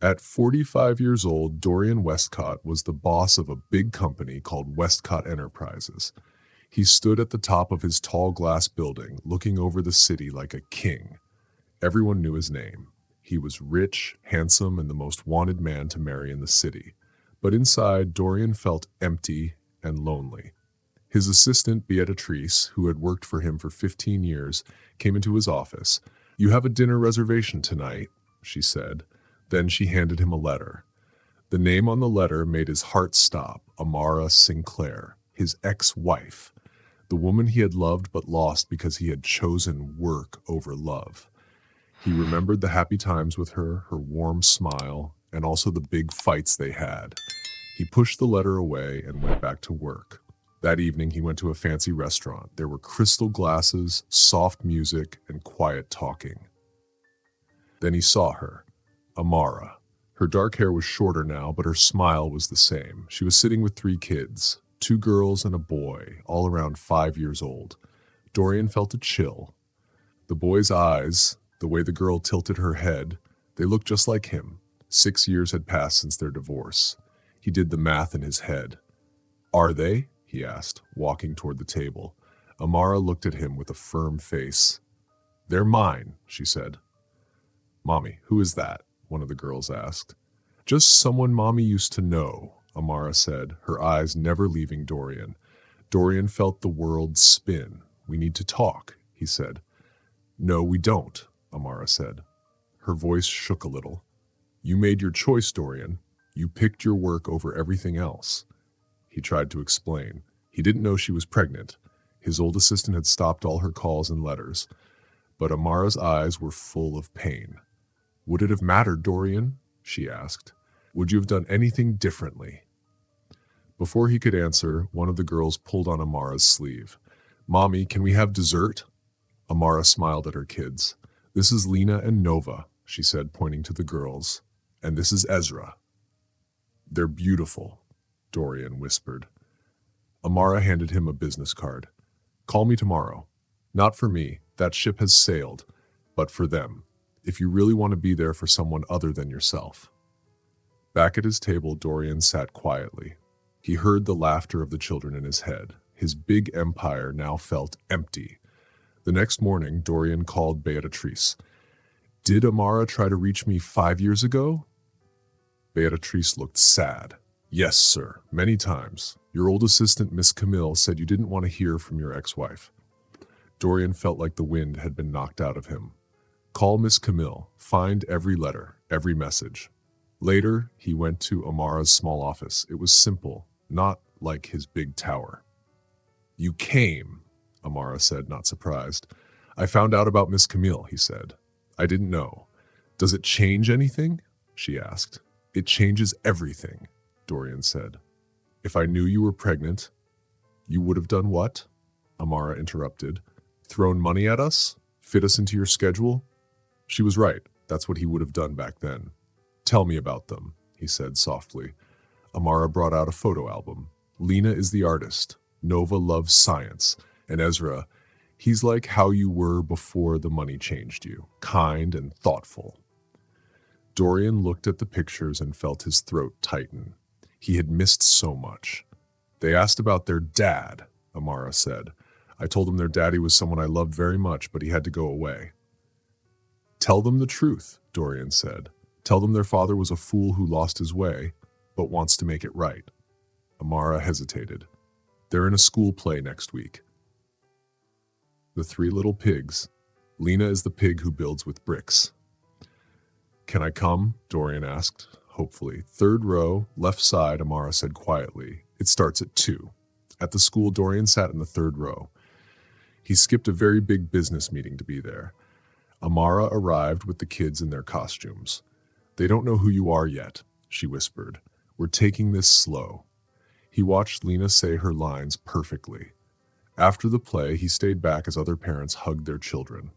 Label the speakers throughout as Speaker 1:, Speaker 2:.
Speaker 1: At 45 years old, Dorian Westcott was the boss of a big company called Westcott Enterprises. He stood at the top of his tall glass building, looking over the city like a king. Everyone knew his name. He was rich, handsome, and the most wanted man to marry in the city. But inside, Dorian felt empty and lonely. His assistant, Beatrice, who had worked for him for 15 years, came into his office. "You have a dinner reservation tonight," she said. Then she handed him a letter. The name on the letter made his heart stop. Amara Sinclair, his ex-wife, the woman he had loved but lost because he had chosen work over love. He remembered the happy times with her, her warm smile, and also the big fights they had. He pushed the letter away and went back to work. That evening, he went to a fancy restaurant. There were crystal glasses, soft music, and quiet talking. Then he saw her, Amara. Her dark hair was shorter now, but her smile was the same. She was sitting with 3 kids, 2 girls and a boy, all around 5 years old. Dorian felt a chill. The boy's eyes, the way the girl tilted her head, they looked just like him. 6 years had passed since their divorce. He did the math in his head. "Are they?" he asked, walking toward the table. Amara looked at him with a firm face. "They're mine," she said. "Mommy, who is that?" one of the girls asked. "Just someone Mommy used to know," Amara said, her eyes never leaving Dorian. Dorian felt the world spin. "We need to talk," he said. "No, we don't," Amara said. Her voice shook a little. "You made your choice, Dorian. You picked your work over everything else." He tried to explain. He didn't know she was pregnant. His old assistant had stopped all her calls and letters. But Amara's eyes were full of pain. "Would it have mattered, Dorian?" she asked. "Would you have done anything differently?" Before he could answer, one of the girls pulled on Amara's sleeve. "Mommy, can we have dessert?" Amara smiled at her kids. "This is Lena and Nova," she said, pointing to the girls. "And this is Ezra." "They're beautiful," Dorian whispered. Amara handed him a business card. "Call me tomorrow. Not for me, that ship has sailed, but for them, if you really want to be there for someone other than yourself." Back at his table, Dorian sat quietly. He heard the laughter of the children in his head. His big empire now felt empty. The next morning, Dorian called Beatrice. "Did Amara try to reach me 5 years ago?" Beatrice looked sad. "Yes, sir, many times. Your old assistant, Miss Camille, said you didn't want to hear from your ex-wife." Dorian felt like the wind had been knocked out of him. "Call Miss Camille. Find every letter, every message." Later, he went to Amara's small office. It was simple, not like his big tower. "You came," Amara said, not surprised. "I found out about Miss Camille," he said. "I didn't know." "Does it change anything?" she asked. "It changes everything," Dorian said. "If I knew you were pregnant..." "You would have done what?" Amara interrupted. "Thrown money at us? Fit us into your schedule?" She was right. That's what he would have done back then. "Tell me about them," he said softly. Amara brought out a photo album. "Lena is the artist. Nova loves science. And Ezra, he's like how you were before the money changed you, kind and thoughtful." Dorian looked at the pictures and felt his throat tighten. He had missed so much. "They asked about their dad," Amara said. "I told them their daddy was someone I loved very much, but he had to go away." "Tell them the truth," Dorian said. "Tell them their father was a fool who lost his way, but wants to make it right." Amara hesitated. "They're in a school play next week." The 3 little pigs. Lena is the pig who builds with bricks. "Can I come?" Dorian asked, hopefully. "3rd row, left side," Amara said quietly. "It starts at 2. At the school, Dorian sat in the 3rd row. He skipped a very big business meeting to be there. Amara arrived with the kids in their costumes. "They don't know who you are yet," she whispered. "We're taking this slow." He watched Lena say her lines perfectly. After the play, he stayed back as other parents hugged their children.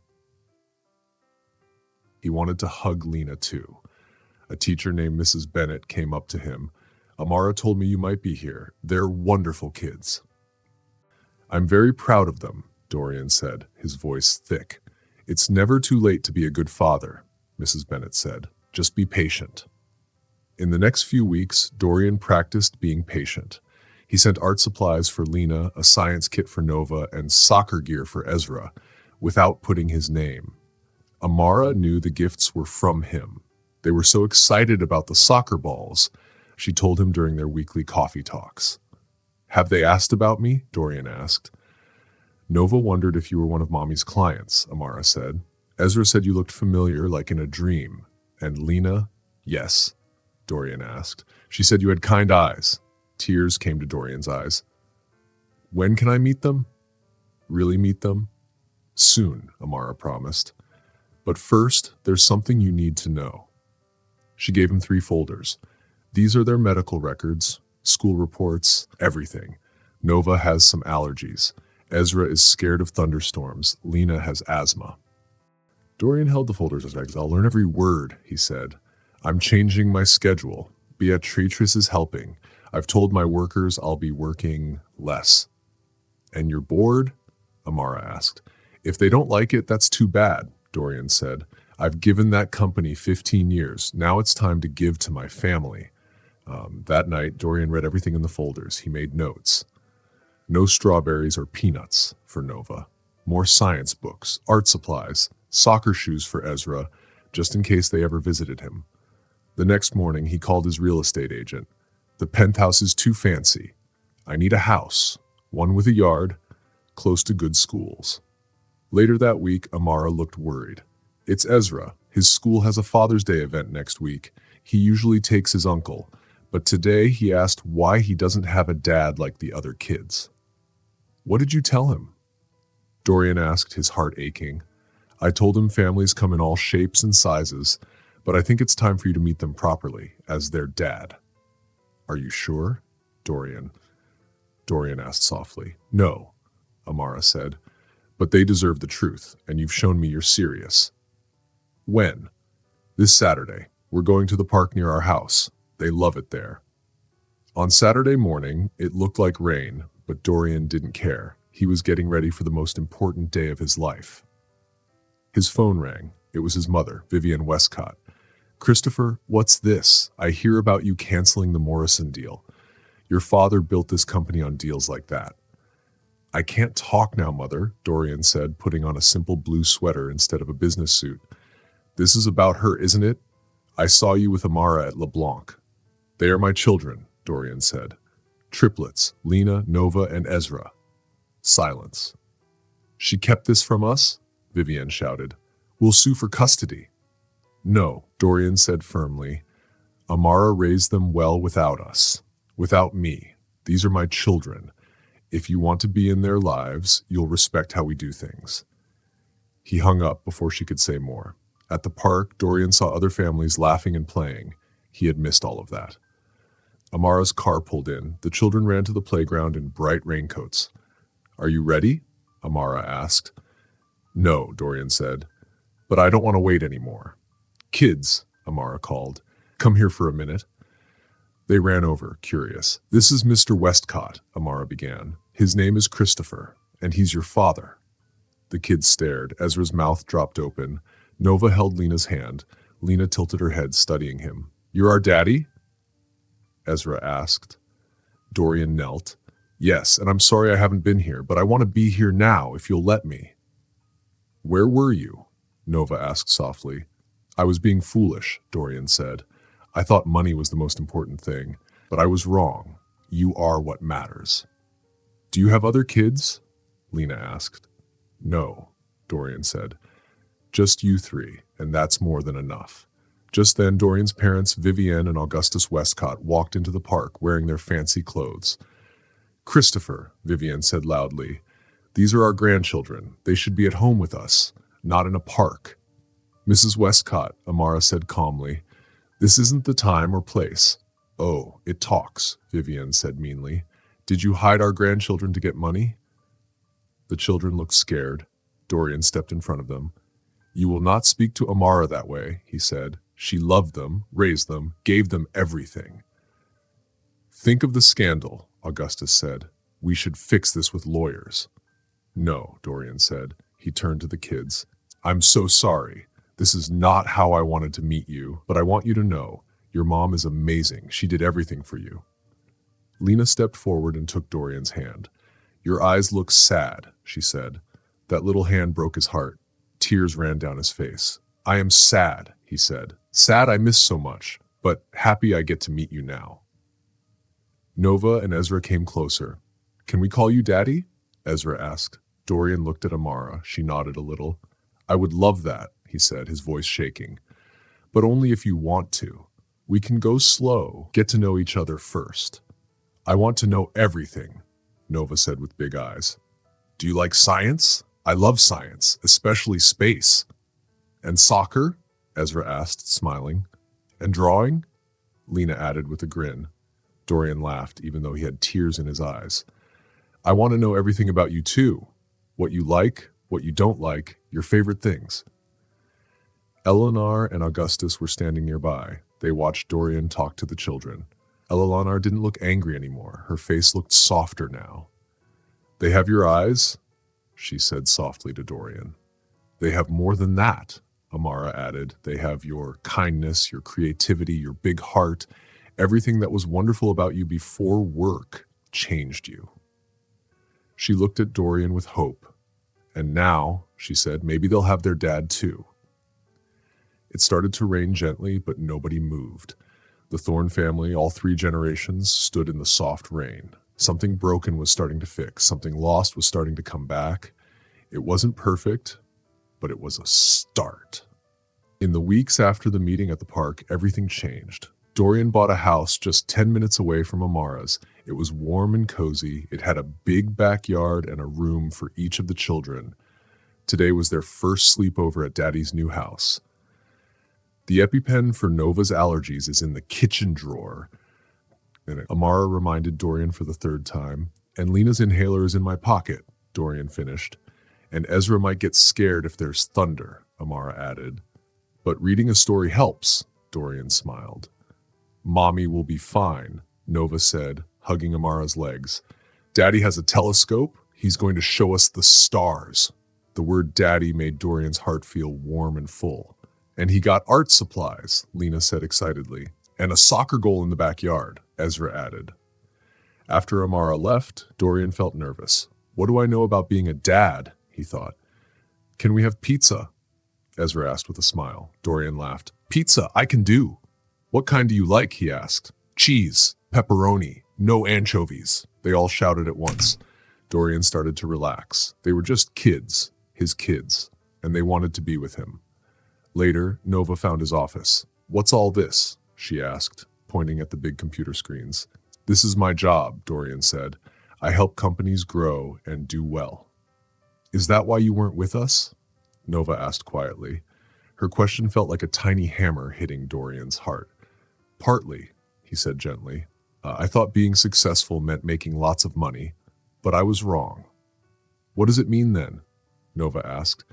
Speaker 1: He wanted to hug Lena too. A teacher named Mrs. Bennett came up to him. "Amara told me you might be here. They're wonderful kids." "I'm very proud of them," Dorian said, his voice thick. "It's never too late to be a good father," Mrs. Bennett said. "Just be patient." In the next few weeks, Dorian practiced being patient. He sent art supplies for Lena, a science kit for Nova, and soccer gear for Ezra, without putting his name. Amara knew the gifts were from him. They were so excited about the soccer balls, she told him during their weekly coffee talks. "Have they asked about me?" Dorian asked. "Nova wondered if you were one of Mommy's clients," Amara said. "Ezra said you looked familiar, like in a dream." "And Lena?" "Yes," Dorian asked. "She said you had kind eyes." Tears came to Dorian's eyes. "When can I meet them?" "Really meet them?" "Soon," Amara promised. "But first, there's something you need to know." She gave him 3 folders. "These are their medical records, school reports, everything. Nova has some allergies. Ezra is scared of thunderstorms. Lena has asthma." Dorian held the folders as bags. "I'll learn every word," he said. "I'm changing my schedule. Beatrice is helping. I've told my workers I'll be working less." "And you're bored?" Amara asked. "If they don't like it, that's too bad," Dorian said. "I've given that company 15 years. Now it's time to give to my family." That night, Dorian read everything in the folders. He made notes. No strawberries or peanuts for Nova. More science books, art supplies, soccer shoes for Ezra, just in case they ever visited him. The next morning, he called his real estate agent. "The penthouse is too fancy. I need a house, one with a yard, close to good schools." Later that week, Amara looked worried. "It's Ezra. His school has a Father's Day event next week. He usually takes his uncle, but today he asked why he doesn't have a dad like the other kids." "What did you tell him?" Dorian asked, his heart aching. "I told him families come in all shapes and sizes, but I think it's time for you to meet them properly, as their dad." "Are you sure?" Dorian asked softly. "No," Amara said, "but they deserve the truth, and you've shown me you're serious." "When?" "This Saturday. We're going to the park near our house. They love it there." On Saturday morning, it looked like rain, but Dorian didn't care. He was getting ready for the most important day of his life. His phone rang. It was his mother, Vivian Westcott. "Christopher, what's this? I hear about you canceling the Morrison deal. Your father built this company on deals like that." "I can't talk now, Mother," Dorian said, putting on a simple blue sweater instead of a business suit. "This is about her, isn't it? I saw you with Amara at LeBlanc." "They are my children," Dorian said. "Triplets, Lena, Nova, and Ezra." Silence. "She kept this from us?" Vivian shouted. "We'll sue for custody." "No," Dorian said firmly. "Amara raised them well without us. Without me. These are my children. If you want to be in their lives, you'll respect how we do things." He hung up before she could say more. At the park, Dorian saw other families laughing and playing. He had missed all of that. Amara's car pulled in. The children ran to the playground in bright raincoats. "Are you ready?" Amara asked. "No," Dorian said. "But I don't want to wait anymore." "Kids," Amara called. "Come here for a minute." They ran over, curious. "This is Mr. Westcott," Amara began. "His name is Christopher, and he's your father." The kids stared. Ezra's mouth dropped open. Nova held Lena's hand. Lena tilted her head, studying him. "You're our daddy?" Ezra asked. Dorian knelt. "Yes, and I'm sorry I haven't been here, but I want to be here now, if you'll let me." "Where were you?" Nova asked softly. "I was being foolish," Dorian said. "I thought money was the most important thing, but I was wrong. You are what matters." "Do you have other kids?" Lena asked. "No," Dorian said. "Just you 3, and that's more than enough." Just then, Dorian's parents, Vivienne and Augustus Westcott, walked into the park wearing their fancy clothes. "Christopher," Vivienne said loudly, "these are our grandchildren. They should be at home with us, not in a park." "Mrs. Westcott," Amara said calmly, "this isn't the time or place." "Oh, it talks," Vivienne said meanly. "Did you hide our grandchildren to get money?" The children looked scared. Dorian stepped in front of them. "You will not speak to Amara that way," he said. "She loved them, raised them, gave them everything." "Think of the scandal," Augustus said. "We should fix this with lawyers." "No," Dorian said. He turned to the kids. "I'm so sorry. This is not how I wanted to meet you, but I want you to know, Your mom is amazing. She did everything for you. Lena stepped forward and took Dorian's hand. Your eyes look sad, she said. That little hand broke his heart. Tears ran down his face. I am sad, he said. Sad I miss so much, but happy I get to meet you now. Nova and Ezra came closer. Can we call you Daddy? Ezra asked. Dorian looked at Amara. She nodded a little. I would love that, he said, his voice shaking. But only if you want to. We can go slow, get to know each other first. I want to know everything, Nova said with big eyes. Do you like science? I love science, especially space. And soccer? Ezra asked, smiling. And drawing? Lena added with a grin. Dorian laughed, even though he had tears in his eyes. I want to know everything about you too. What you like, what you don't like, your favorite things. Eleanor and Augustus were standing nearby. They watched Dorian talk to the children. Eleanor didn't look angry anymore. Her face looked softer now. They have your eyes, she said softly to Dorian. They have more than that, Amara added. They have your kindness, your creativity, your big heart. Everything that was wonderful about you before work changed you. She looked at Dorian with hope. And now, she said, maybe they'll have their dad too. It started to rain gently, but nobody moved. The Thorne family, all 3 generations, stood in the soft rain. Something broken was starting to fix. Something lost was starting to come back. It wasn't perfect, but it was a start. In the weeks after the meeting at the park, everything changed. Dorian bought a house just 10 minutes away from Amara's. It was warm and cozy. It had a big backyard and a room for each of the children. Today was their first sleepover at Daddy's new house. The EpiPen for Nova's allergies is in the kitchen drawer. And Amara reminded Dorian for the 3rd time. And Lena's inhaler is in my pocket, Dorian finished. And Ezra might get scared if there's thunder, Amara added. But reading a story helps, Dorian smiled. Mommy will be fine, Nova said, hugging Amara's legs. Daddy has a telescope. He's going to show us the stars. The word daddy made Dorian's heart feel warm and full. And he got art supplies, Lena said excitedly. And a soccer goal in the backyard, Ezra added. After Amara left, Dorian felt nervous. What do I know about being a dad? He thought. Can we have pizza? Ezra asked with a smile. Dorian laughed. Pizza, I can do. What kind do you like? He asked. Cheese, pepperoni, no anchovies. They all shouted at once. Dorian started to relax. They were just kids, his kids, and they wanted to be with him. Later, Nova found his office. What's all this? She asked, pointing at the big computer screens. This is my job, Dorian said. I help companies grow and do well. Is that why you weren't with us? Nova asked quietly. Her question felt like a tiny hammer hitting Dorian's heart. Partly, he said gently. I thought being successful meant making lots of money, but I was wrong. What does it mean then? Nova asked.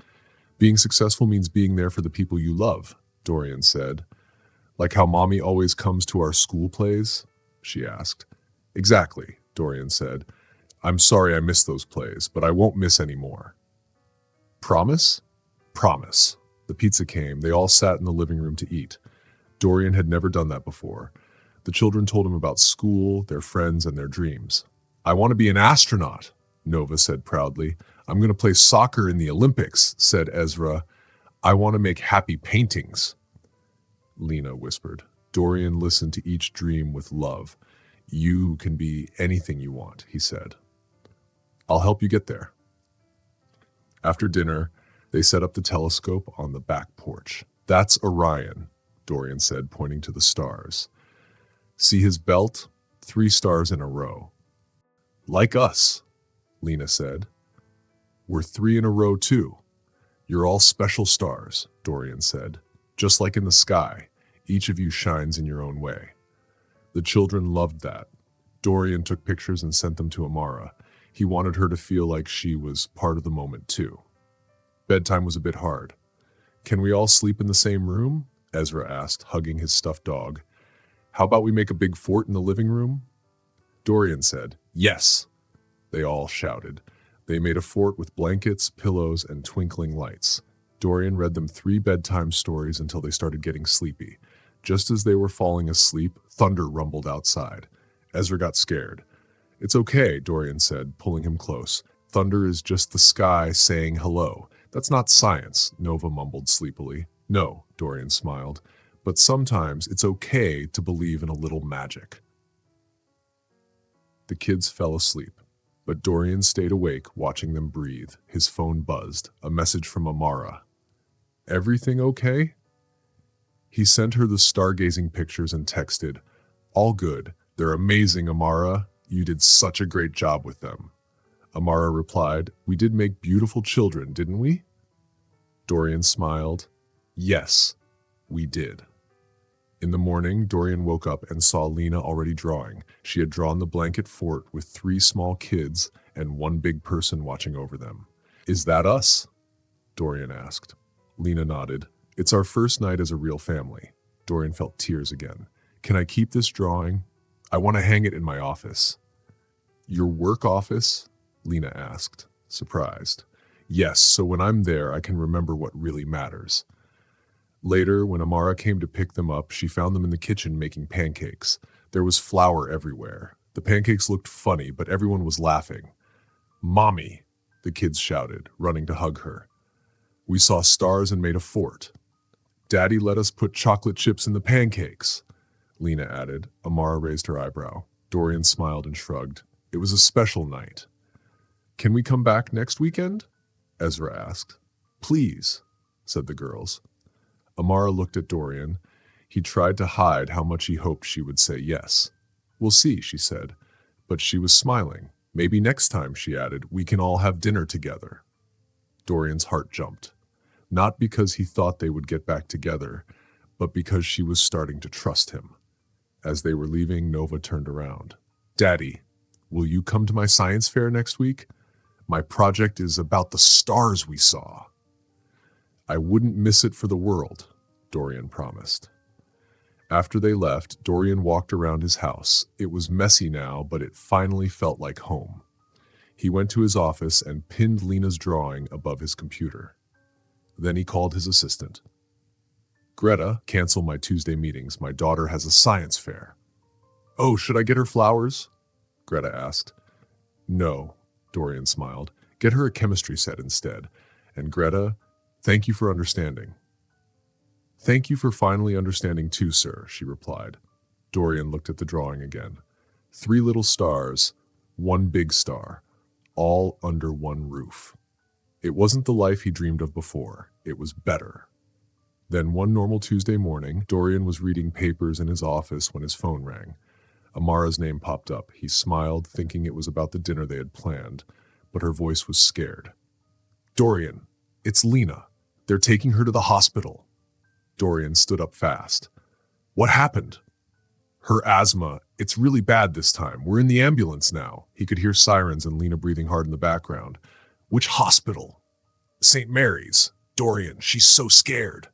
Speaker 1: Being successful means being there for the people you love, Dorian said. Like how Mommy always comes to our school plays? She asked. Exactly, Dorian said. I'm sorry I missed those plays, but I won't miss any more. Promise? Promise. The pizza came. They all sat in the living room to eat. Dorian had never done that before. The children told him about school, their friends, and their dreams. I want to be an astronaut, Nova said proudly. I'm going to play soccer in the Olympics, said Ezra. I want to make happy paintings, Lena whispered. Dorian listened to each dream with love. You can be anything you want, he said. I'll help you get there. After dinner, they set up the telescope on the back porch. That's Orion, Dorian said, pointing to the stars. See his belt? 3 stars in a row. Like us, Lena said. We're 3 in a row too. You're all special stars, Dorian said. Just like in the sky, each of you shines in your own way. The children loved that. Dorian took pictures and sent them to Amara. He wanted her to feel like she was part of the moment too. Bedtime was a bit hard. Can we all sleep in the same room? Ezra asked, hugging his stuffed dog. How about we make a big fort in the living room? Dorian said, yes. They all shouted. They made a fort with blankets, pillows, and twinkling lights. Dorian read them 3 bedtime stories until they started getting sleepy. Just as they were falling asleep, thunder rumbled outside. Ezra got scared. "It's okay," Dorian said, pulling him close. "Thunder is just the sky saying hello. That's not science," Nova mumbled sleepily. "No," Dorian smiled, "but sometimes it's okay to believe in a little magic." The kids fell asleep, but Dorian stayed awake, watching them breathe. His phone buzzed. A message from Amara. "Everything okay?" He sent her the stargazing pictures and texted, "All good. They're amazing, Amara. You did such a great job with them." Amara replied, "We did make beautiful children, didn't we?" Dorian smiled. "Yes, we did." In the morning, Dorian woke up and saw Lena already drawing. She had drawn the blanket fort with 3 small kids and 1 big person watching over them. "Is that us?" Dorian asked. Lena nodded. "It's our first night as a real family." Dorian felt tears again. "Can I keep this drawing? I want to hang it in my office." "Your work office?" Lena asked, surprised. "Yes, so when I'm there, I can remember what really matters." Later, when Amara came to pick them up, she found them in the kitchen making pancakes. There was flour everywhere. The pancakes looked funny, but everyone was laughing. "Mommy!" the kids shouted, running to hug her. "We saw stars and made a fort." "Daddy let us put chocolate chips in the pancakes," Lena added. Amara raised her eyebrow. Dorian smiled and shrugged. "It was a special night." "Can we come back next weekend?" Ezra asked. "Please," said the girls. Amara looked at Dorian. He tried to hide how much he hoped she would say yes. "We'll see," she said. But she was smiling. "Maybe next time," she added, "we can all have dinner together." Dorian's heart jumped. Not because he thought they would get back together, but because she was starting to trust him. As they were leaving, Nova turned around. "Daddy, will you come to my science fair next week? My project is about the stars we saw." "I wouldn't miss it for the world," Dorian promised. After they left, Dorian walked around his house. It was messy now, but it finally felt like home. He went to his office and pinned Lena's drawing above his computer. Then he called his assistant. "Greta, cancel my Tuesday meetings. My daughter has a science fair." "Oh, should I get her flowers?" Greta asked. "No," Dorian smiled. "Get her a chemistry set instead. And Greta, thank you for understanding." "Thank you for finally understanding too, sir," she replied. Dorian looked at the drawing again. 3 little stars, 1 big star, all under one roof. It wasn't the life he dreamed of before. It was better. Then one normal Tuesday morning, Dorian was reading papers in his office when his phone rang. Amara's name popped up. He smiled, thinking it was about the dinner they had planned, but her voice was scared. "Dorian, it's Lena. They're taking her to the hospital." Dorian stood up fast. "What happened?" "Her asthma. It's really bad this time. We're in the ambulance now." He could hear sirens and Lena breathing hard in the background. "Which hospital?" "St. Mary's." "Dorian, she's so scared."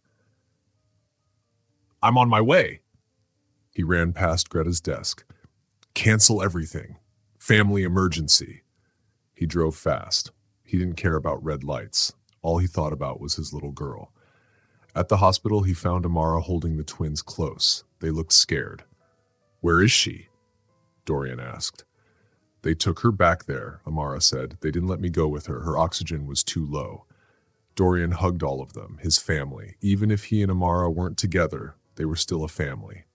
Speaker 1: "I'm on my way." He ran past Greta's desk. "Cancel everything. Family emergency." He drove fast. He didn't care about red lights. All he thought about was his little girl. At the hospital, he found Amara holding the twins close. They looked scared. "Where is she?" Dorian asked. "They took her back there," Amara said. "They didn't let me go with her. Her oxygen was too low." Dorian hugged all of them, his family. Even if he and Amara weren't together, they were still a family.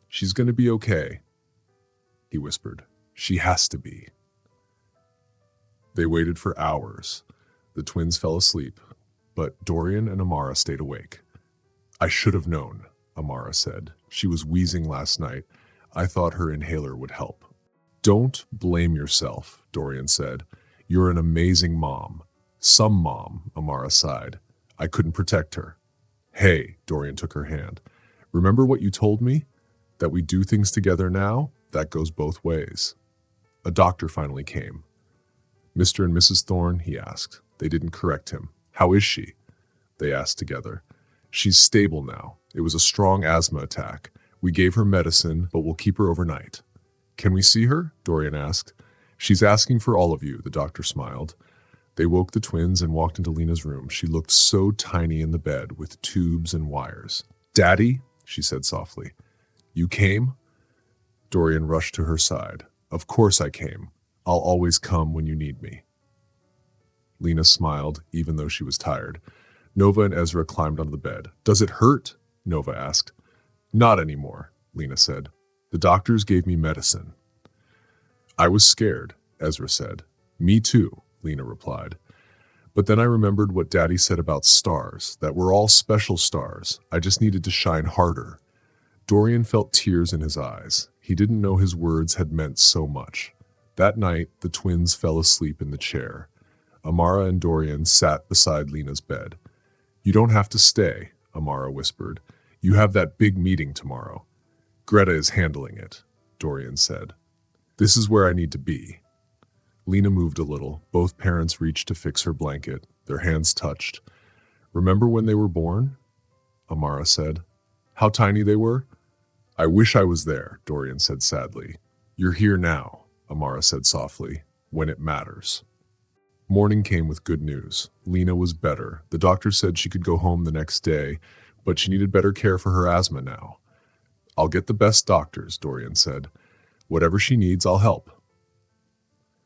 Speaker 1: "She's going to be okay," he whispered. "She has to be." They waited for hours. The twins fell asleep, but Dorian and Amara stayed awake. "I should have known," Amara said. "She was wheezing last night. I thought her inhaler would help." "Don't blame yourself," Dorian said. "You're an amazing mom." "Some mom," Amara sighed. "I couldn't protect her." "Hey," Dorian took her hand. "Remember what you told me? That we do things together now? That goes both ways." A doctor finally came. "Mr. and Mrs. Thorne?" he asked. They didn't correct him. "How is she?" they asked together. "She's stable now. It was a strong asthma attack. We gave her medicine, but we'll keep her overnight." "Can we see her?" Dorian asked. "She's asking for all of you," the doctor smiled. They woke the twins and walked into Lena's room. She looked so tiny in the bed with tubes and wires. "Daddy, she said softly. You came? Dorian rushed to her side. Of course I came. I'll always come when you need me. Lena smiled, even though she was tired. Nova and Ezra climbed onto the bed. Does it hurt? Nova asked. Not anymore, Lena said. The doctors gave me medicine. I was scared, Ezra said. Me too, Lena replied. But then I remembered what Daddy said about stars, that we're all special stars. I just needed to shine harder. Dorian felt tears in his eyes. He didn't know his words had meant so much. That night, the twins fell asleep in the chair. Amara and Dorian sat beside Lena's bed. You don't have to stay, Amara whispered. You have that big meeting tomorrow. Greta is handling it, Dorian said. This is where I need to be. Lena moved a little. Both parents reached to fix her blanket. Their hands touched. Remember when they were born? Amara said. How tiny they were? I wish I was there, Dorian said sadly. You're here now, Amara said softly, when it matters. Morning came with good news. Lena was better. The doctor said she could go home the next day, but she needed better care for her asthma now. I'll get the best doctors, Dorian said. Whatever she needs, I'll help.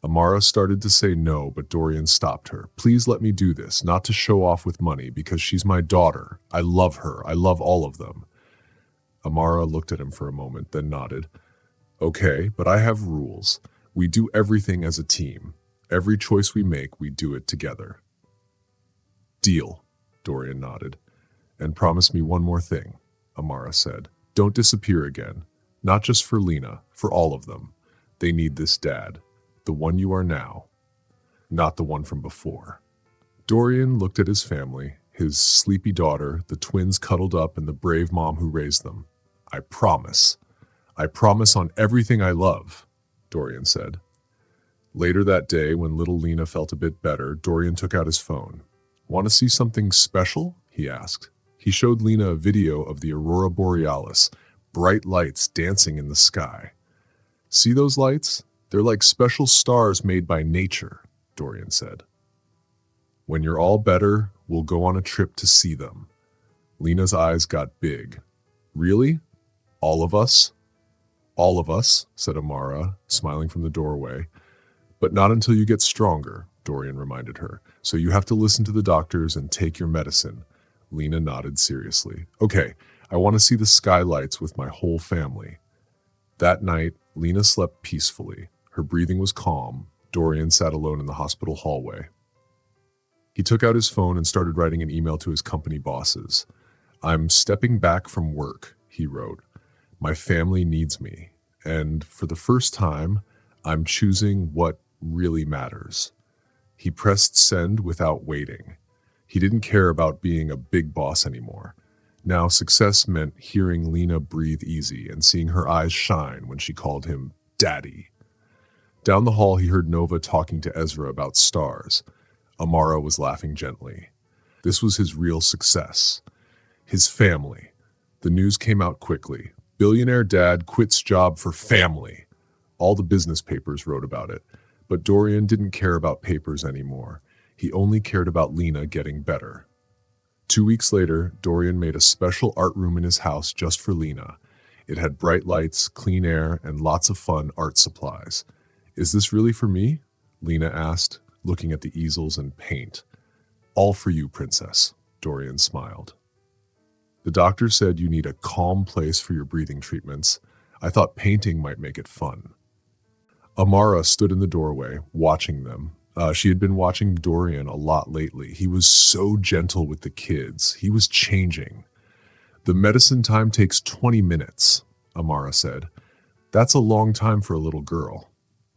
Speaker 1: Amara started to say no, but Dorian stopped her. Please let me do this, not to show off with money, because she's my daughter. I love her. I love all of them. Amara looked at him for a moment, then nodded. Okay, but I have rules. We do everything as a team. Every choice we make, we do it together. Deal, Dorian nodded. And promise me one more thing, Amara said. Don't disappear again. Not just for Lena, for all of them. They need this dad. The one you are now. Not the one from before. Dorian looked at his family, his sleepy daughter, the twins cuddled up, and the brave mom who raised them. I promise. I promise on everything I love, Dorian said. Later that day, when little Lena felt a bit better, Dorian took out his phone. Want to see something special? He asked. He showed Lena a video of the aurora borealis, bright lights dancing in the sky. See those lights? They're like special stars made by nature, Dorian said. When you're all better, we'll go on a trip to see them. Lena's eyes got big. Really? All of us? All of us, said Amara, smiling from the doorway. But not until you get stronger, Dorian reminded her. So you have to listen to the doctors and take your medicine. Lena nodded seriously. Okay, I want to see the skylights with my whole family. That night, Lena slept peacefully. Her breathing was calm. Dorian sat alone in the hospital hallway. He took out his phone and started writing an email to his company bosses. I'm stepping back from work, he wrote. My family needs me. And for the first time, I'm choosing what really matters. He pressed send without waiting. He didn't care about being a big boss anymore. Now success meant hearing Lena breathe easy and seeing her eyes shine when she called him Daddy. Down the hall, he heard Nova talking to Ezra about stars. Amara was laughing gently. This was his real success. His family. The news came out quickly. Billionaire dad quits job for family. All the business papers wrote about it. But Dorian didn't care about papers anymore. He only cared about Lena getting better. 2 weeks later, Dorian made a special art room in his house just for Lena. It had bright lights, clean air, and lots of fun art supplies. Is this really for me? Lena asked, looking at the easels and paint. All for you, princess, Dorian smiled. The doctor said you need a calm place for your breathing treatments. I thought painting might make it fun. Amara stood in the doorway, watching them. She had been watching Dorian a lot lately. He was so gentle with the kids. He was changing. The medicine time takes 20 minutes, Amara said. That's a long time for a little girl.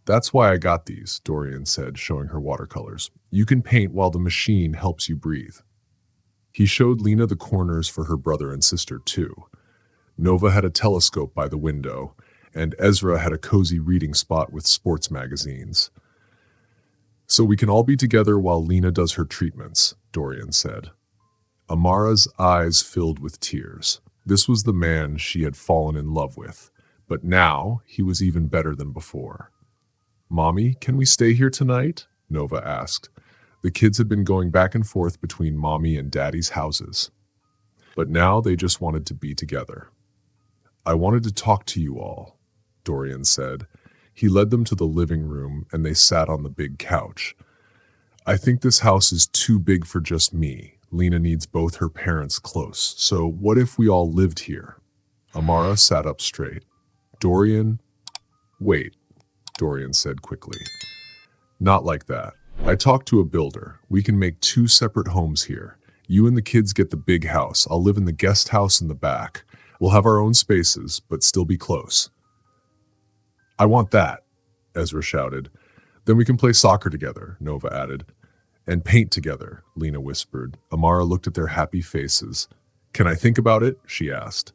Speaker 1: That's why I got these, Dorian said, showing her watercolors. You can paint while the machine helps you breathe. He showed Lena the corners for her brother and sister, too. Nova had a telescope by the window, and Ezra had a cozy reading spot with sports magazines. So we can all be together while Lena does her treatments, Dorian said. Amara's eyes filled with tears. This was the man she had fallen in love with, but now he was even better than before. Mommy, can we stay here tonight? Nova asked. The kids had been going back and forth between Mommy and Daddy's houses. But now they just wanted to be together. "I wanted to talk to you all," Dorian said. He led them to the living room, and they sat on the big couch. "I think this house is too big for just me. Lena needs both her parents close. So what if we all lived here?" Amara sat up straight. "Dorian, wait," Dorian said quickly. "Not like that. I talked to a builder. We can make 2 separate homes here. You and the kids get the big house. I'll live in the guest house in the back. We'll have our own spaces, but still be close." "I want that," Ezra shouted. "Then we can play soccer together," Nova added. "And paint together," Lena whispered. Amara looked at their happy faces. "Can I think about it?" she asked.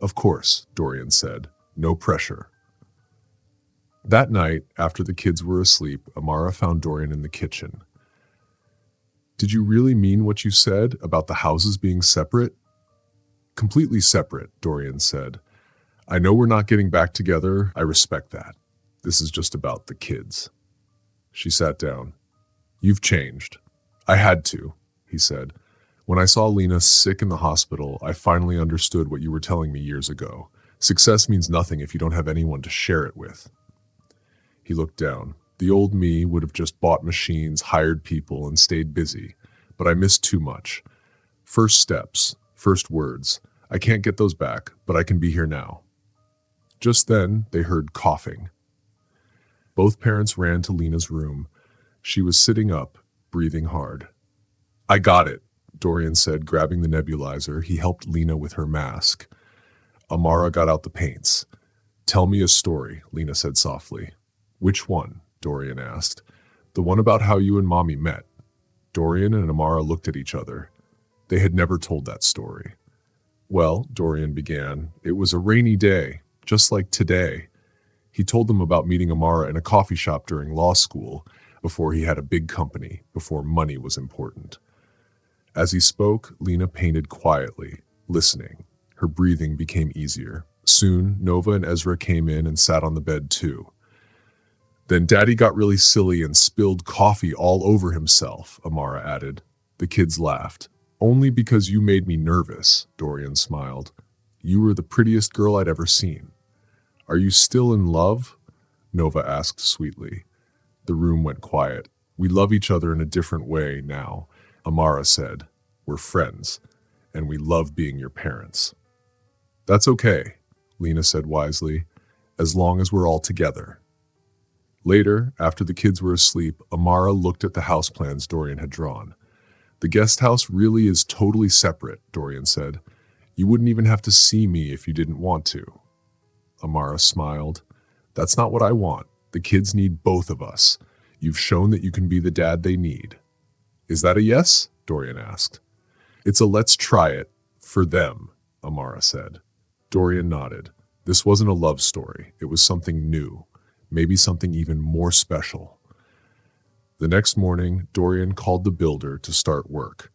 Speaker 1: "Of course," Dorian said. "No pressure." That night, after the kids were asleep, Amara found Dorian in the kitchen. "Did you really mean what you said about the houses being separate?" "Completely separate," Dorian said. "I know we're not getting back together. I respect that. This is just about the kids." She sat down. "You've changed." "I had to," he said. "When I saw Lena sick in the hospital, I finally understood what you were telling me years ago. Success means nothing if you don't have anyone to share it with." He looked down. The old me would have just bought machines, hired people, and stayed busy. But I missed too much. First steps, first words. I can't get those back, but I can be here now. Just then, they heard coughing. Both parents ran to Lena's room. She was sitting up, breathing hard. "I got it," Dorian said, grabbing the nebulizer. He helped Lena with her mask. Amara got out the paints. "Tell me a story," Lena said softly. "Which one?" Dorian asked. "The one about how you and Mommy met." Dorian and Amara looked at each other. They had never told that story. "Well," Dorian began, "it was a rainy day, just like today." He told them about meeting Amara in a coffee shop during law school, before he had a big company, before money was important. As he spoke, Lena painted quietly, listening. Her breathing became easier. Soon, Nova and Ezra came in and sat on the bed too. "Then Daddy got really silly and spilled coffee all over himself," Amara added. The kids laughed. "Only because you made me nervous," Dorian smiled. "You were the prettiest girl I'd ever seen." "Are you still in love?" Nova asked sweetly. The room went quiet. "We love each other in a different way now," Amara said. "We're friends, and we love being your parents." "That's okay," Lena said wisely, "as long as we're all together." Later, after the kids were asleep, Amara looked at the house plans Dorian had drawn. "The guest house really is totally separate," Dorian said. "You wouldn't even have to see me if you didn't want to." Amara smiled. "That's not what I want. The kids need both of us. You've shown that you can be the dad they need." "Is that a yes?" Dorian asked. "It's a let's try it, for them," Amara said. Dorian nodded. This wasn't a love story. It was something new. Maybe something even more special. The next morning, Dorian called the builder to start work.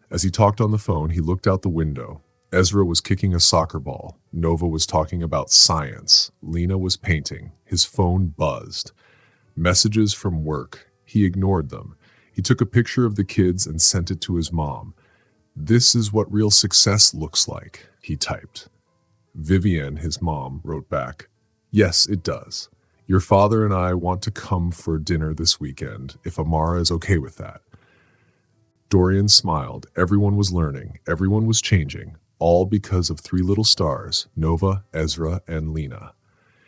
Speaker 1: As he talked on the phone, he looked out the window. Ezra was kicking a soccer ball. Nova was talking about science. Lena was painting. His phone buzzed. Messages from work. He ignored them. He took a picture of the kids and sent it to his mom. "This is what real success looks like," he typed. Vivienne, his mom, wrote back, "Yes, it does. Your father and I want to come for dinner this weekend, if Amara is okay with that." Dorian smiled. Everyone was learning. Everyone was changing. All because of 3 little stars, Nova, Ezra, and Lena.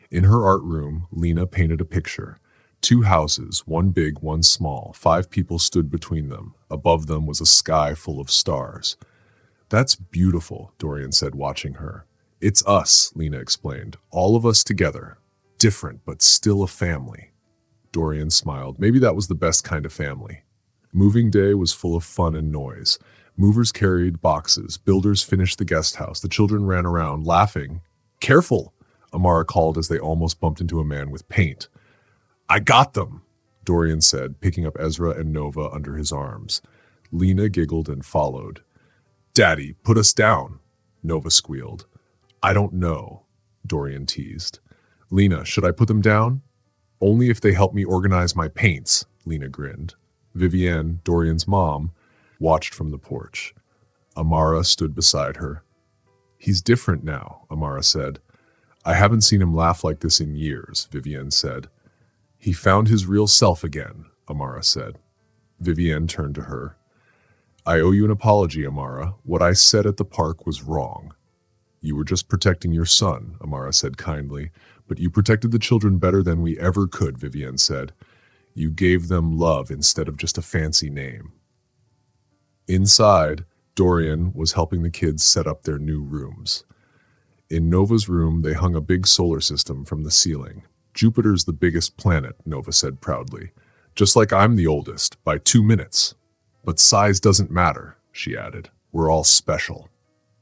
Speaker 1: In her art room, Lena painted a picture. 2 houses, one big, one small. 5 people stood between them. Above them was a sky full of stars. "That's beautiful," Dorian said, watching her. "It's us," Lena explained. "All of us together. Different, but still a family." Dorian smiled. Maybe that was the best kind of family. Moving day was full of fun and noise. Movers carried boxes. Builders finished the guest house. The children ran around, laughing. "Careful," Amara called as they almost bumped into a man with paint. "I got them," Dorian said, picking up Ezra and Nova under his arms. Lena giggled and followed. "Daddy, put us down," Nova squealed. "I don't know," Dorian teased. "Lena, should I put them down?" "Only if they help me organize my paints," Lena grinned. Vivienne, Dorian's mom, watched from the porch. Amara stood beside her. He's different now, Amara said. I haven't seen him laugh like this in years, Vivienne said. He found his real self again, Amara said. Vivienne turned to her. I owe you an apology, Amara. What I said at the park was wrong. You were just protecting your son, Amara said kindly, but you protected the children better than we ever could, Vivienne said. You gave them love instead of just a fancy name. Inside, Dorian was helping the kids set up their new rooms. In Nova's room, they hung a big solar system from the ceiling. Jupiter's the biggest planet, Nova said proudly. Just like I'm the oldest, by 2 minutes. But size doesn't matter, she added. We're all special.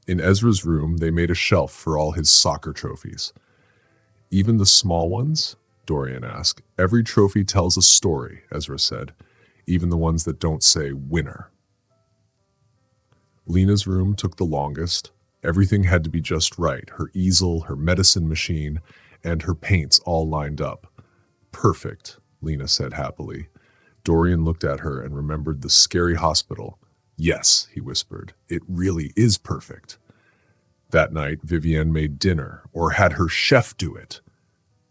Speaker 1: In Ezra's room, they made a shelf for all his soccer trophies. Even the small ones? Dorian asked. Every trophy tells a story, Ezra said. Even the ones that don't say winner. Lena's room took the longest. Everything had to be just right. Her easel, her medicine machine, and her paints all lined up. Perfect, Lena said happily. Dorian looked at her and remembered the scary hospital. Yes, he whispered, it really is perfect. That night, Vivienne made dinner, or had her chef do it.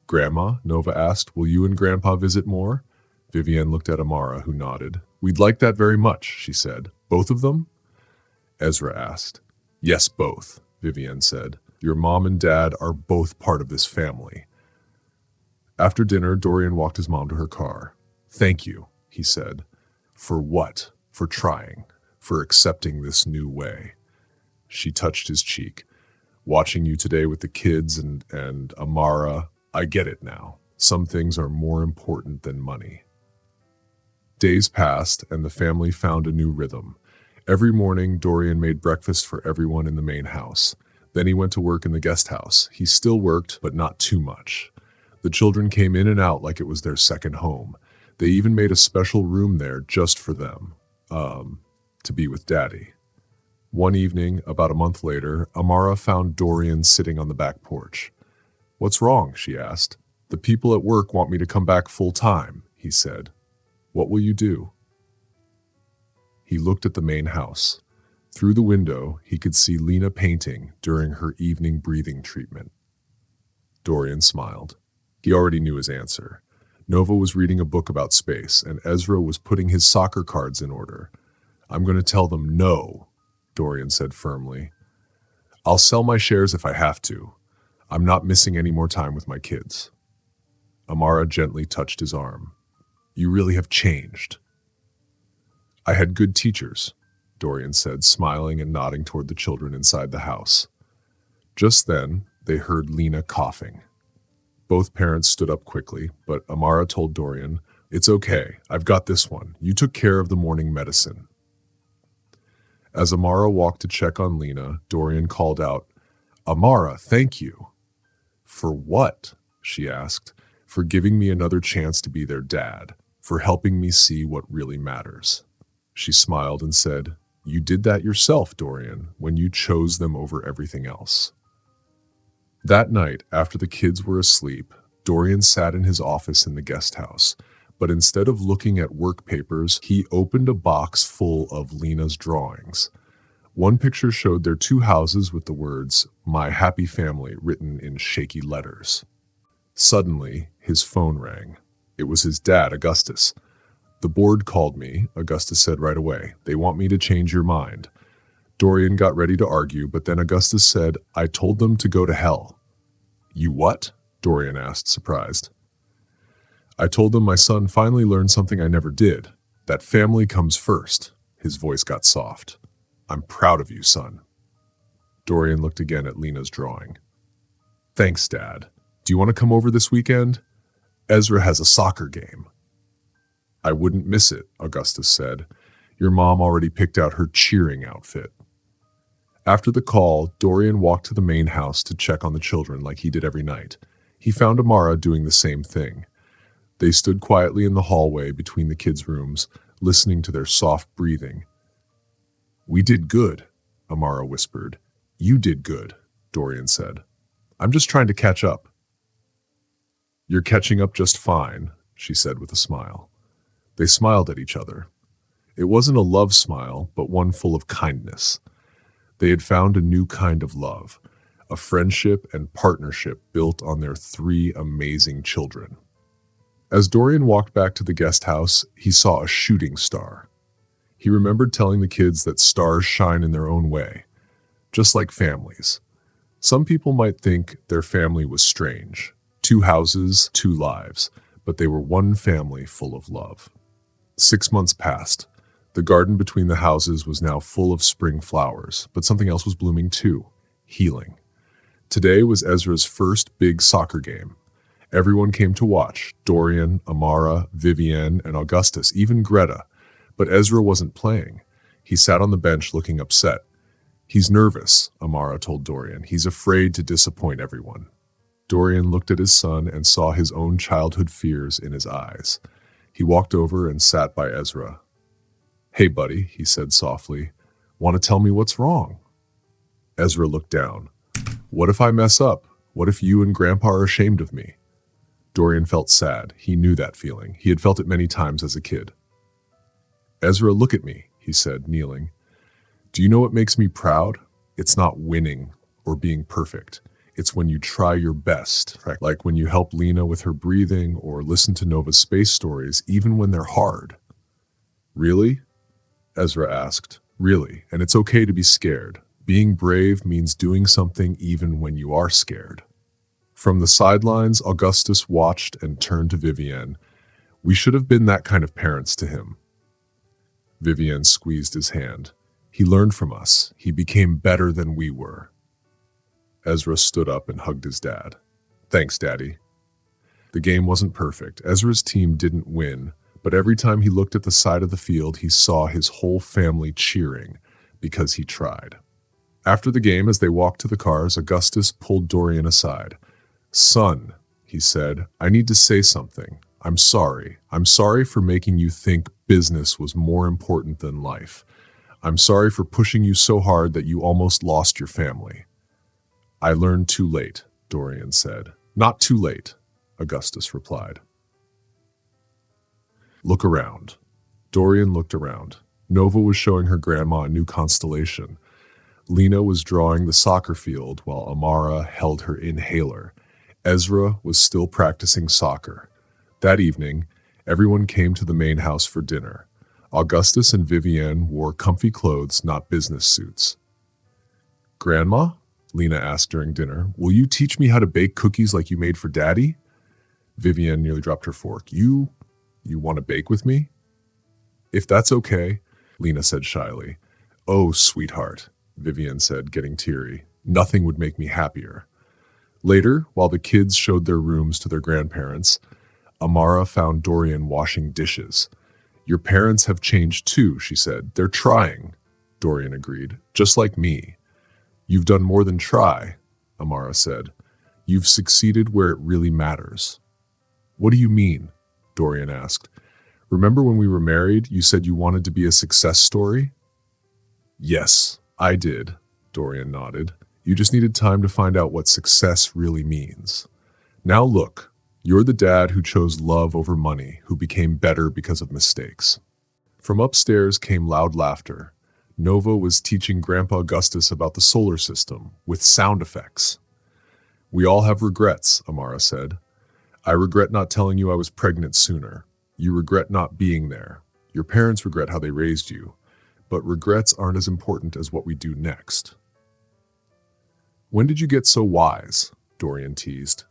Speaker 1: Grandma, Nova asked, will you and Grandpa visit more? Vivienne looked at Amara, who nodded. We'd like that very much, she said. Both of them? Ezra asked. Yes, both, Vivienne said. Your mom and dad are both part of this family. After dinner, Dorian walked his mom to her car. Thank you, he said. For what? For trying. For accepting this new way. She touched his cheek. Watching you today with the kids and Amara, I get it now. Some things are more important than money. Days passed, and the family found a new rhythm. Every morning, Dorian made breakfast for everyone in the main house. Then he went to work in the guest house. He still worked, but not too much. The children came in and out like it was their second home. They even made a special room there just for them, to be with Daddy. One evening, about a month later, Amara found Dorian sitting on the back porch. What's wrong? She asked. The people at work want me to come back full time, he said. What will you do? He looked at the main house. Through the window, he could see Lena painting during her evening breathing treatment. Dorian smiled. He already knew his answer. Nova was reading a book about space, and Ezra was putting his soccer cards in order. I'm going to tell them no, Dorian said firmly. I'll sell my shares if I have to. I'm not missing any more time with my kids. Amara gently touched his arm. You really have changed. I had good teachers, Dorian said, smiling and nodding toward the children inside the house. Just then, they heard Lena coughing. Both parents stood up quickly, but Amara told Dorian, It's okay, I've got this one. You took care of the morning medicine. As Amara walked to check on Lena, Dorian called out, Amara, thank you. For what? She asked. For giving me another chance to be their dad, for helping me see what really matters. She smiled and said, You did that yourself, Dorian, when you chose them over everything else. That night, after the kids were asleep, Dorian sat in his office in the guest house, but instead of looking at work papers, he opened a box full of Lena's drawings. One picture showed their 2 houses with the words, My Happy Family, written in shaky letters. Suddenly, his phone rang. It was his dad, Augustus. The board called me, Augustus said right away. They want me to change your mind. Dorian got ready to argue, but then Augustus said, I told them to go to hell. You what? Dorian asked, surprised. I told them my son finally learned something I never did, that family comes first. His voice got soft. I'm proud of you, son. Dorian looked again at Lena's drawing. Thanks, Dad. Do you want to come over this weekend? Ezra has a soccer game. I wouldn't miss it, Augustus said. Your mom already picked out her cheering outfit. After the call, Dorian walked to the main house to check on the children like he did every night. He found Amara doing the same thing. They stood quietly in the hallway between the kids' rooms, listening to their soft breathing. We did good, Amara whispered. You did good, Dorian said. I'm just trying to catch up. You're catching up just fine, she said with a smile. They smiled at each other. It wasn't a love smile, but one full of kindness. They had found a new kind of love, a friendship and partnership built on their three amazing children. As Dorian walked back to the guest house, he saw a shooting star. He remembered telling the kids that stars shine in their own way, just like families. Some people might think their family was strange. Two houses, two lives, but they were one family full of love. 6 months passed. The garden between the houses was now full of spring flowers, but something else was blooming too: healing. Today was Ezra's first big soccer game. Everyone came to watch: Dorian, Amara, Vivienne, and Augustus, even Greta. But Ezra wasn't playing. He sat on the bench looking upset. "He's nervous," Amara told Dorian. "He's afraid to disappoint everyone." Dorian looked at his son and saw his own childhood fears in his eyes. He walked over and sat by Ezra. "Hey, buddy," he said softly. "Want to tell me what's wrong?" Ezra looked down. "What if I mess up? What if you and Grandpa are ashamed of me?" Dorian felt sad. He knew that feeling. He had felt it many times as a kid. "Ezra, look at me," he said, kneeling. "Do you know what makes me proud? It's not winning or being perfect. It's when you try your best, like when you help Lena with her breathing or listen to Nova's space stories, even when they're hard." "Really?" Ezra asked. "Really, and it's okay to be scared. Being brave means doing something even when you are scared." From the sidelines, Augustus watched and turned to Vivienne. "We should have been that kind of parents to him." Vivienne squeezed his hand. "He learned from us. He became better than we were." Ezra stood up and hugged his dad. "Thanks, Daddy." The game wasn't perfect. Ezra's team didn't win, but every time he looked at the side of the field, he saw his whole family cheering because he tried. After the game, as they walked to the cars, Augustus pulled Dorian aside. "Son," he said, "I need to say something. I'm sorry. I'm sorry for making you think business was more important than life. I'm sorry for pushing you so hard that you almost lost your family." "I learned too late," Dorian said. "Not too late," Augustus replied. "Look around." Dorian looked around. Nova was showing her grandma a new constellation. Lena was drawing the soccer field while Amara held her inhaler. Ezra was still practicing soccer. That evening, everyone came to the main house for dinner. Augustus and Vivienne wore comfy clothes, not business suits. "Grandma?" Lena asked during dinner. "Will you teach me how to bake cookies like you made for Daddy?" Vivienne nearly dropped her fork. You want to bake with me?" "If that's okay," Lena said shyly. "Oh, sweetheart," Vivienne said, getting teary. "Nothing would make me happier." Later, while the kids showed their rooms to their grandparents, Amara found Dorian washing dishes. "Your parents have changed too," she said. "They're trying," Dorian agreed. "Just like me." "You've done more than try," Amara said. "You've succeeded where it really matters." "What do you mean?" Dorian asked. "Remember when we were married, you said you wanted to be a success story?" "Yes, I did," Dorian nodded. "You just needed time to find out what success really means. Now look, you're the dad who chose love over money, who became better because of mistakes." From upstairs came loud laughter. Nova was teaching Grandpa Augustus about the solar system, with sound effects. "We all have regrets," Amara said. "I regret not telling you I was pregnant sooner. You regret not being there. Your parents regret how they raised you. But regrets aren't as important as what we do next." "When did you get so wise?" Dorian teased.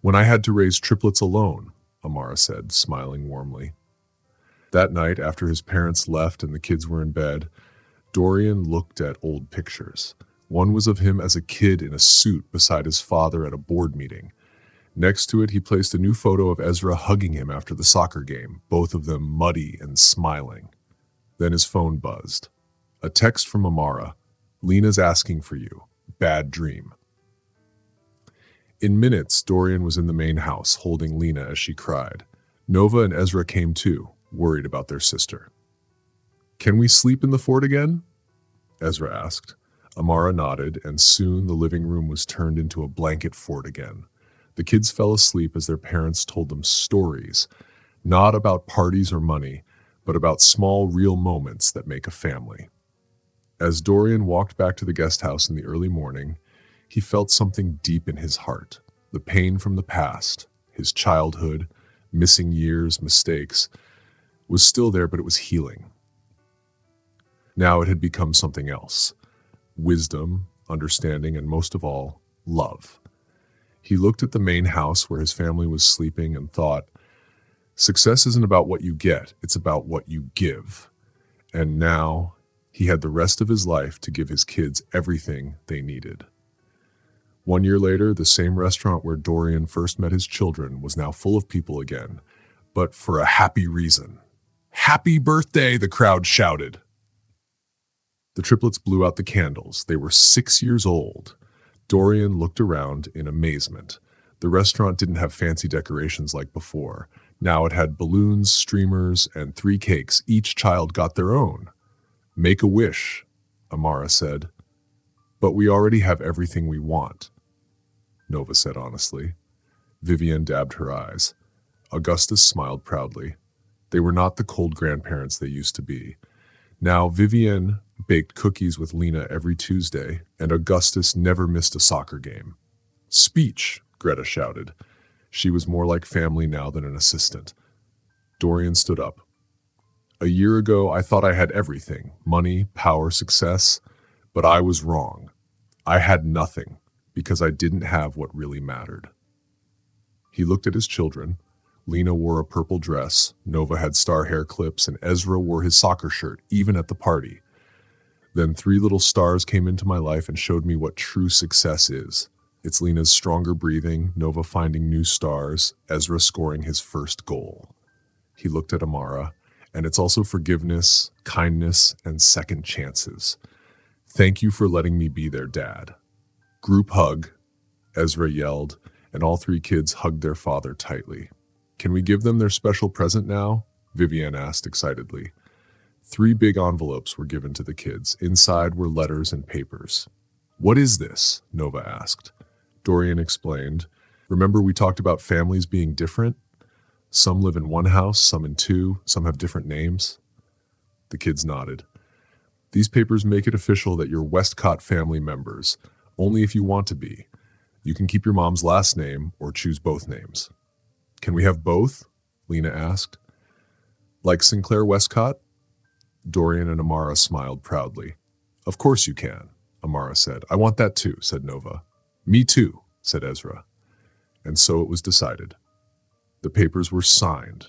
Speaker 1: "When I had to raise triplets alone," Amara said, smiling warmly. That night, after his parents left and the kids were in bed, Dorian looked at old pictures. One was of him as a kid in a suit beside his father at a board meeting. Next to it, he placed a new photo of Ezra hugging him after the soccer game, both of them muddy and smiling. Then his phone buzzed. A text from Amara. "Lena's asking for you. Bad dream." In minutes, Dorian was in the main house, holding Lena as she cried. Nova and Ezra came too, worried about their sister. "Can we sleep in the fort again?" Ezra asked. Amara nodded, and soon the living room was turned into a blanket fort again. The kids fell asleep as their parents told them stories, not about parties or money, but about small, real moments that make a family. As Dorian walked back to the guest house in the early morning, he felt something deep in his heart. The pain from the past, his childhood, missing years, mistakes, was still there, but it was healing. Now it had become something else: wisdom, understanding, and most of all, love. He looked at the main house where his family was sleeping and thought, success isn't about what you get, it's about what you give. And now he had the rest of his life to give his kids everything they needed. 1 year later, the same restaurant where Dorian first met his children was now full of people again, but for a happy reason. "Happy birthday!" the crowd shouted. The triplets blew out the candles. They were 6 years old. Dorian looked around in amazement. The restaurant didn't have fancy decorations like before. Now it had balloons, streamers, and 3 cakes. Each child got their own. "Make a wish," Amara said. "But we already have everything we want," Nova said honestly. Vivienne dabbed her eyes. Augustus smiled proudly. They were not the cold grandparents they used to be. Now Vivienne baked cookies with Lena every Tuesday, and Augustus never missed a soccer game. "Speech," Greta shouted. She was more like family now than an assistant. Dorian stood up. "A year ago, I thought I had everything: money, power, success. But I was wrong. I had nothing, because I didn't have what really mattered." He looked at his children. Lena wore a purple dress, Nova had star hair clips, and Ezra wore his soccer shirt, even at the party. Then 3 little stars came into my life and showed me what true success is. It's Lena's stronger breathing, Nova finding new stars, Ezra scoring his first goal. He looked at Amara, and it's also forgiveness, kindness, and second chances. "Thank you for letting me be their dad." "Group hug," Ezra yelled, and all 3 kids hugged their father tightly. "Can we give them their special present now?" Vivienne asked excitedly. 3 big envelopes were given to the kids. Inside were letters and papers. "What is this?" Nova asked. Dorian explained. "Remember we talked about families being different? Some live in 1 house, some in 2, some have different names." The kids nodded. "These papers make it official that you're Westcott family members, only if you want to be. You can keep your mom's last name or choose both names." "Can we have both?" Lena asked. "Like Sinclair Westcott?" Dorian and Amara smiled proudly. "Of course you can," Amara said. "I want that too," said Nova. "Me too," said Ezra. And so it was decided. The papers were signed.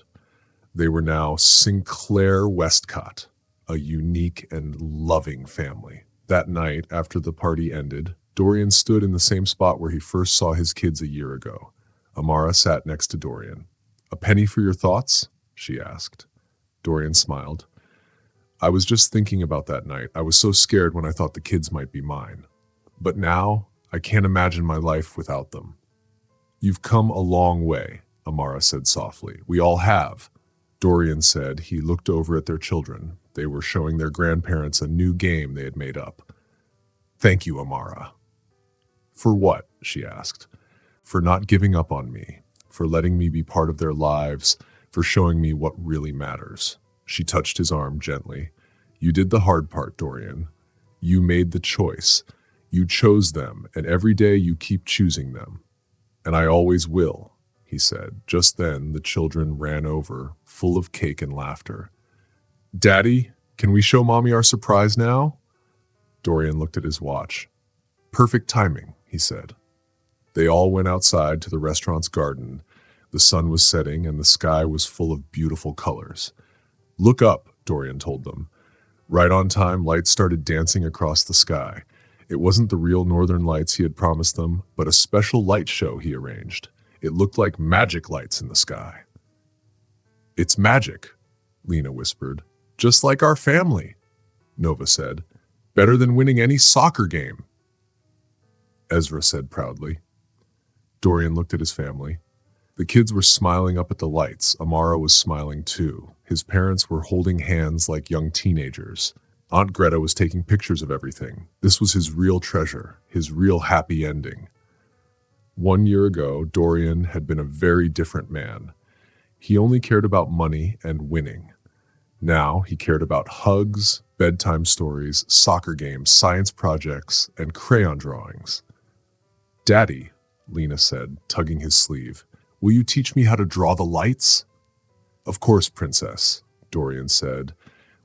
Speaker 1: They were now Sinclair Westcott, a unique and loving family. That night, after the party ended, Dorian stood in the same spot where he first saw his kids a year ago. Amara sat next to Dorian. "A penny for your thoughts?" she asked. Dorian smiled. "I was just thinking about that night. I was so scared when I thought the kids might be mine. But now, I can't imagine my life without them." "You've come a long way," Amara said softly. "We all have." Dorian said. He looked over at their children. They were showing their grandparents a new game they had made up. "Thank you, Amara." "For what?" she asked. "For not giving up on me, for letting me be part of their lives, for showing me what really matters." She touched his arm gently. "You did the hard part, Dorian. You made the choice. You chose them, and every day you keep choosing them. And I always will," he said. Just then, the children ran over, full of cake and laughter. "Daddy, can we show Mommy our surprise now?" Dorian looked at his watch. "Perfect timing," he said. They all went outside to the restaurant's garden. The sun was setting, and the sky was full of beautiful colors. "Look up," Dorian told them. Right on time, lights started dancing across the sky. It wasn't the real northern lights he had promised them, but a special light show he arranged. It looked like magic lights in the sky. "It's magic," Lena whispered. "Just like our family," Nova said. "Better than winning any soccer game," Ezra said proudly. Dorian looked at his family. The kids were smiling up at the lights. Amara was smiling too. His parents were holding hands like young teenagers. Aunt Greta was taking pictures of everything. This was his real treasure, his real happy ending. 1 year ago, Dorian had been a very different man. He only cared about money and winning. Now he cared about hugs, bedtime stories, soccer games, science projects, and crayon drawings. "Daddy," Lena said, tugging his sleeve, "will you teach me how to draw the lights?" "Of course, Princess," Dorian said.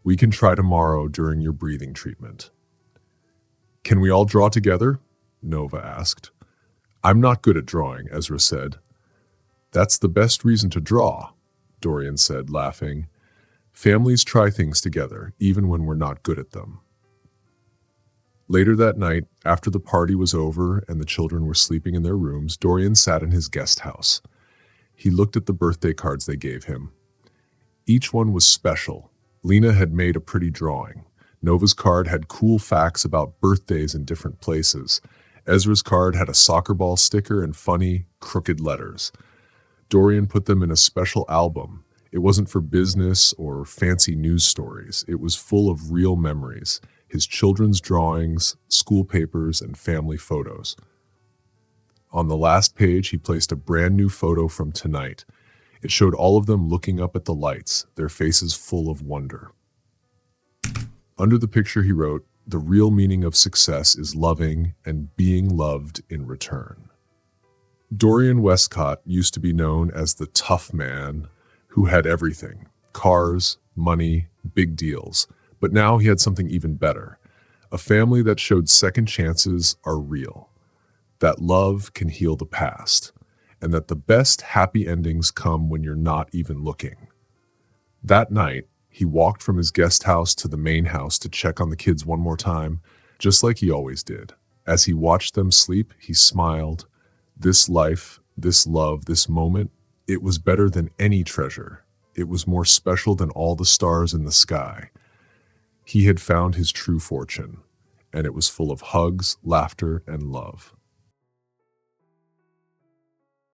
Speaker 1: "We can try tomorrow during your breathing treatment." "Can we all draw together?" Nova asked. "I'm not good at drawing," Ezra said. "That's the best reason to draw," Dorian said, laughing. "Families try things together, even when we're not good at them." Later that night, after the party was over and the children were sleeping in their rooms, Dorian sat in his guest house. He looked at the birthday cards they gave him. Each one was special. Lena had made a pretty drawing. Nova's card had cool facts about birthdays in different places. Ezra's card had a soccer ball sticker and funny, crooked letters. Dorian put them in a special album. It wasn't for business or fancy news stories. It was full of real memories, his children's drawings, school papers, and family photos. On the last page, he placed a brand new photo from tonight. It showed all of them looking up at the lights, their faces full of wonder. Under the picture he wrote, "The real meaning of success is loving and being loved in return." Dorian Westcott used to be known as the tough man who had everything: cars, money, big deals. But now he had something even better: a family that showed second chances are real, that love can heal the past, and that the best happy endings come when you're not even looking. That night, he walked from his guest house to the main house to check on the kids one more time, just like he always did. As he watched them sleep, he smiled. This life, this love, this moment, it was better than any treasure. It was more special than all the stars in the sky. He had found his true fortune, and it was full of hugs, laughter, and love.